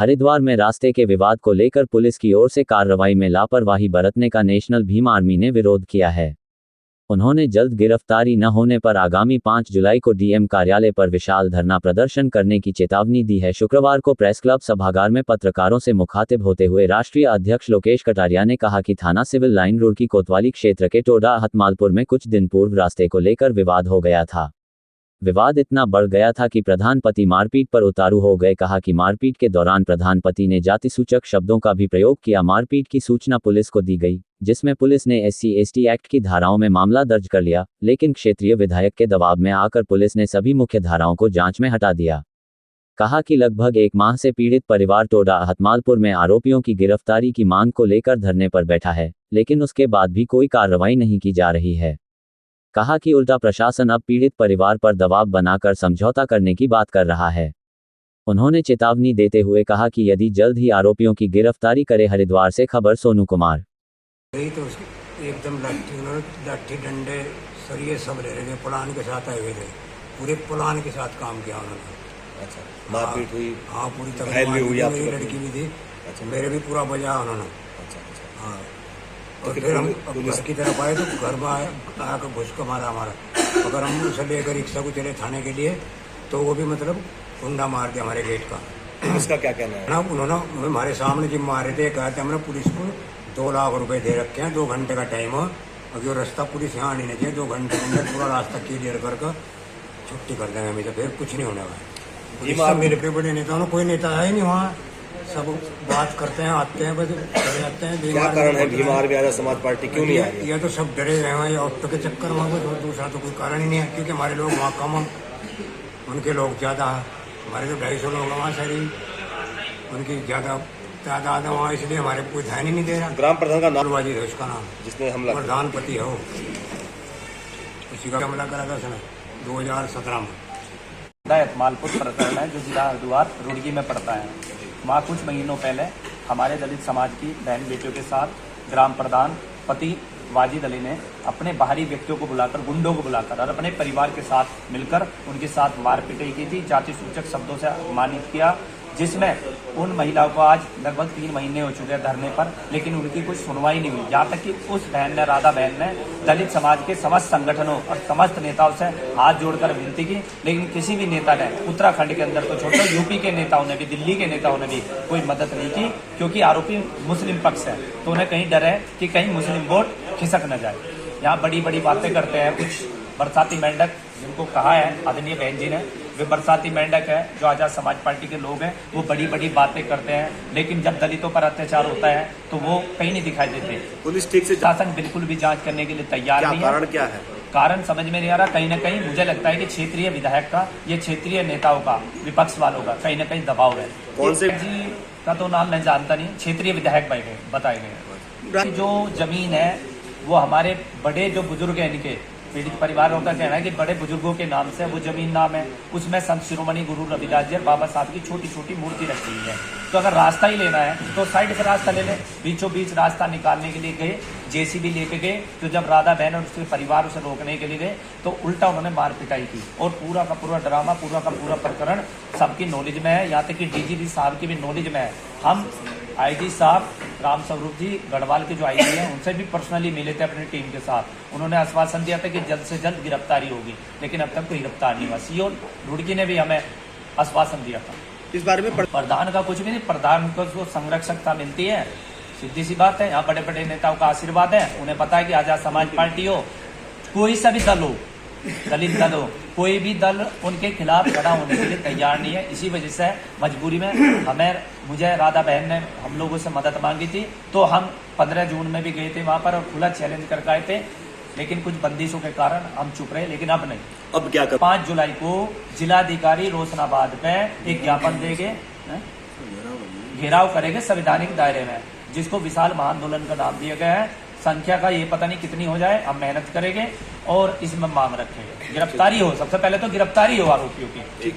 हरिद्वार में रास्ते के विवाद को लेकर पुलिस की ओर से कार्रवाई में लापरवाही बरतने का नेशनल भीम आर्मी ने विरोध किया है। उन्होंने जल्द गिरफ्तारी न होने पर आगामी 5 जुलाई को डीएम कार्यालय पर विशाल धरना प्रदर्शन करने की चेतावनी दी है। शुक्रवार को प्रेस क्लब सभागार में पत्रकारों से मुखातिब होते हुए राष्ट्रीय अध्यक्ष लोकेश कटारिया ने कहा कि थाना सिविल लाइन रुड़की कोतवाली क्षेत्र के टोडा हतमालपुर में कुछ दिन पूर्व रास्ते को लेकर विवाद हो गया था। विवाद इतना बढ़ गया था कि प्रधानपति मारपीट पर उतारू हो गए। कहा कि मारपीट के दौरान प्रधानपति ने जातिसूचक शब्दों का भी प्रयोग किया। मारपीट की सूचना पुलिस को दी गई, जिसमें पुलिस ने SC/ST एक्ट की धाराओं में मामला दर्ज कर लिया, लेकिन क्षेत्रीय विधायक के दबाव में आकर पुलिस ने सभी मुख्य धाराओं को जांच में हटा दिया। कहा कि लगभग 1 माह से पीड़ित परिवार टोडा हतमालपुर में आरोपियों की गिरफ्तारी की मांग को लेकर धरने पर बैठा है, लेकिन उसके बाद भी कोई कार्रवाई नहीं की जा रही है। कहा कि उल्टा प्रशासन अब पीड़ित परिवार पर दबाव बनाकर समझौता करने की बात कर रहा है। उन्होंने चेतावनी देते हुए कहा कि यदि जल्द ही आरोपियों की गिरफ्तारी करे। हरिद्वार से खबर सोनू कुमार। तो एकदम लाठी डंडे सरिये सब ले रहे, प्लान के साथ आए हुए थे, पूरे प्लान के साथ काम किया उन्होंने। अच्छा, मारपीट हुई? हाँ, पूरी तकलीफ हुई। मेरी लड़की भी थी। अच्छा, मेरे भी पूरा बजा उन्होंने। अच्छा, हाँ। और फिर हम घर की तरफ आए तो घर में आकर घुस को मारा हमारा। अगर हम उसे लेकर रिक्शा को चले थाने के लिए तो वो भी मतलब कुंडा मार दिया हमारे गेट का। इसका क्या कहना है? ना उन्होंने हमारे सामने जिम मारे थे, कहते हमने पुलिस को 2 लाख रुपए दे रखे हैं, 2 घंटे का टाइम है। अभी वो रास्ता पुलिस यहाँ आनी नहीं चाहिए, 2 घंटे के अंदर पूरा रास्ता क्लियर कर छुट्टी कर देंगे हमें, तो फिर कुछ नहीं होने वाला। मेरे पे बड़े नेताओं कोई नेता है नहीं वहाँ, सब बात करते हैं, आते हैं, बस चले जाते हैं। क्या कारण है भीम आर्मी आजाद समाज पार्टी क्यों नहीं आई? ये तो सब डरे हुए हैं ऑटो के चक्कर में, दूसरा तो कोई कारण ही नहीं है, क्योंकि हमारे लोग वहाँ कम, उनके लोग ज़्यादा है। हमारे तो 250 लोग वहाँ सारी, उनकी ज़्यादा तादाद है वहाँ, इसलिए हमारे कोई ध्यान ही नहीं दे रहा। ग्राम प्रधान का नाम बाजी है उसका नाम, जिसने हमला, प्रधानपति हो, उसी का हमला करा था उसने 2017 में। हतमालपुर प्रकरण है जो जिला हरिद्वार रुड़की में पड़ता है। वहाँ कुछ महीनों पहले हमारे दलित समाज की बहन बेटियों के साथ ग्राम प्रधान पति वाजिद अली ने अपने बाहरी व्यक्तियों को बुलाकर, गुंडों को बुलाकर और अपने परिवार के साथ मिलकर उनके साथ मारपीट की थी, जाति सूचक शब्दों से अपमानित किया, जिसमें उन महिलाओं को आज लगभग 3 महीने हो चुके हैं धरने पर, लेकिन उनकी कुछ सुनवाई नहीं हुई। यहाँ तक कि उस बहन ने, राधा बहन ने, दलित समाज के समस्त संगठनों और समस्त नेताओं से हाथ जोड़कर विनती की, लेकिन किसी भी नेता ने, उत्तराखंड के अंदर तो छोड़ो, यूपी के नेताओं ने भी, दिल्ली के नेताओं ने भी कोई मदद नहीं की, क्योंकि आरोपी मुस्लिम पक्ष है, तो उन्हें कहीं डर है कि कहीं मुस्लिम वोट खिसक न जाए। यहाँ बड़ी बड़ी बातें करते हैं कुछ बरसाती मेंढक, जिनको कहा है आदरणीय बहन जी ने, वे बरसाती मेंढक है जो आजाद समाज पार्टी के लोग हैं, वो बड़ी बड़ी बातें करते हैं, लेकिन जब दलितों पर अत्याचार होता है तो वो कहीं नहीं दिखाई देते। पुलिस ठीक से, शासन बिल्कुल भी जांच करने के लिए तैयार नहीं है। कारण क्या है? कारण समझ में नहीं आ रहा। कहीं ना कहीं मुझे लगता है कि क्षेत्रीय विधायक का, ये क्षेत्रीय नेताओं का, विपक्ष वालों का कहीं ना कहीं दबाव है। कौन से जी का तो नाम मैं जानता नहीं, क्षेत्रीय विधायक बताए गए। जो जमीन है वो हमारे बड़े जो बुजुर्ग हैं, इनके पीड़ित परिवारों का कहना है कि बड़े बुजुर्गों के नाम से वो जमीन नाम है, उसमें संत शिरोमणि गुरु रविदास जी और बाबा साहब की छोटी छोटी मूर्ति रखी हुई है। तो अगर रास्ता ही लेना है तो साइड से रास्ता ले ले। बीचों बीच रास्ता निकालने के लिए गए, JCB लेके गए, तो जब राधा बहन और उसके परिवार उसे रोकने के लिए गए तो उल्टा उन्होंने मार पिटाई की, और पूरा का पूरा ड्रामा, पूरा का पूरा प्रकरण सबकी नॉलेज में है, यहाँ तक कि DGP साहब की भी नॉलेज में है। हम IG साहब राम स्वरूप जी गढ़वाल के जो IG हैं, उनसे भी पर्सनली मिले थे अपनी टीम के साथ। उन्होंने आश्वासन दिया था कि जल्द से जल्द गिरफ्तारी होगी, लेकिन अब तक कोई गिरफ्तार नहीं हुआ। CO रुड़की ने भी हमें आश्वासन दिया था। इस बारे में प्रधान का कुछ भी नहीं, प्रधान को जो संरक्षकता मिलती है, सीधी सी बात है, यहाँ बड़े बड़े नेताओं का आशीर्वाद है, उन्हें पता है कि आजाद समाज पार्टी हो, कोई सा भी दल हो, दलित दल हो, कोई भी दल उनके खिलाफ खड़ा होने के लिए तैयार नहीं है। इसी वजह से मजबूरी में मुझे राधा बहन ने हम लोगों से मदद मांगी थी, तो हम 15 जून में भी गए थे वहाँ पर और खुला चैलेंज करके आए थे, लेकिन कुछ बंदिशों के कारण हम चुप रहे। लेकिन अब नहीं, अब क्या कर? 5 जुलाई को जिलाधिकारी रोशनाबाद में एक ज्ञापन देंगे, घेराव करेंगे संवैधानिक दायरे में, जिसको विशाल महाआंदोलन का नाम दिया गया है। संख्या का ये पता नहीं कितनी हो जाए, हम मेहनत करेंगे और इसमें मांग रखेंगे गिरफ्तारी हो, सबसे पहले तो गिरफ्तारी हो आरोपियों की।